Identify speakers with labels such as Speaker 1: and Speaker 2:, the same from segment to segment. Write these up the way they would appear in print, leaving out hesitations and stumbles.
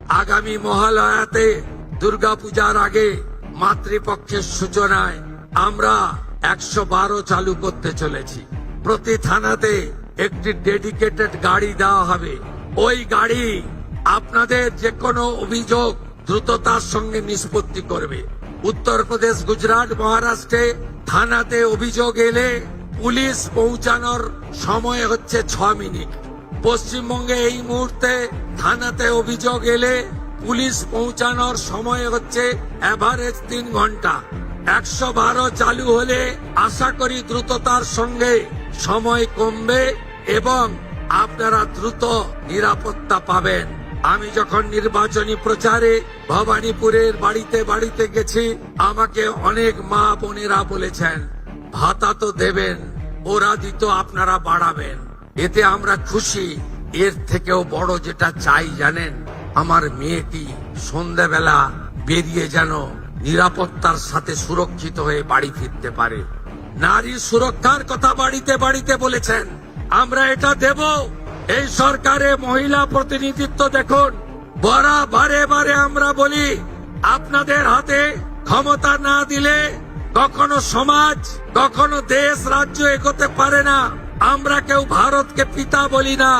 Speaker 1: আগামী মহালয়াতে দুর্গাপূজার আগে মাতৃপক্ষের সূচনায় আমরা 112 চালু করতে চলেছি। প্রতি থানাতে একটি ডেডিকেটেড গাড়ি দেওয়া হবে। ওই গাড়ি আপনাদের যে কোনো অভিযোগ দ্রুততার সঙ্গে নিষ্পত্তি করবে। উত্তরপ্রদেশ, গুজরাট, মহারাষ্ট্রে থানাতে অভিযোগ এলে পুলিশ পৌঁছানোর সময় হচ্ছে 6 মিনিট। পশ্চিমবঙ্গে এই মুহূর্তে থানাতে অভিযোগ এলে পুলিশ পৌঁছানোর সময় হচ্ছে এভারেজ 3 ঘন্টা। 112 চালু হলে আশা করি দ্রুততার সঙ্গে সময় কমবে এবং আপনারা দ্রুত নিরাপত্তা পাবেন। আমি যখন নির্বাচনী প্রচারে ভবানীপুরের বাড়িতে বাড়িতে গেছি, আমাকে অনেক মা বোনেরা বলেছেন ভাতা তো দেবেন, ওরা দিত আপনারা বাড়াবেন। এতে আমরা খুশি। এর থেকেও বড় যেটা চাই জানেন, আমার মেয়েটি সন্ধ্যাবেলা বেরিয়ে যেন নিরাপত্তার সাথে সুরক্ষিত হয়ে বাড়ি ফিরতে পারে। নারী সুরক্ষার কথা বাড়িতে বাড়িতে বলেছেন, আমরা এটা দেব। এই সরকারে মহিলা প্রতিনিধিত্ব দেখুন। বারে বারে আমরা বলি আপনাদের হাতে ক্ষমতা না দিলে কখনো সমাজ, কখনো দেশ, রাজ্য এগোতে পারে না। আমরা কেউ ভারতকে পিতা বলি না,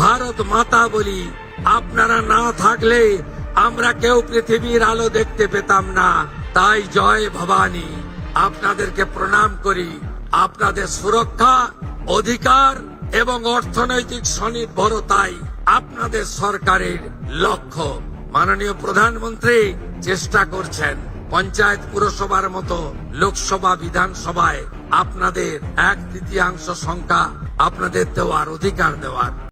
Speaker 1: ভারত মাতা বলি। আপনারা না থাকলে আমরা কেউ পৃথিবীর আলো দেখতে পেতাম না। তাই জয় ভবানী, আপনাদেরকে প্রণাম করি। আপনাদের সুরক্ষা, অধিকার এবং অর্থনৈতিক স্বনির্ভরতাই আপনাদের সরকারের লক্ষ্য। মাননীয় প্রধানমন্ত্রী চেষ্টা করছেন পঞ্চায়েত, পুরসভার মতো লোকসভা, বিধানসভায় আপনাদের 1/3 সংখ্যা আপনাদের দেওয়ার, অধিকার দেওয়ার।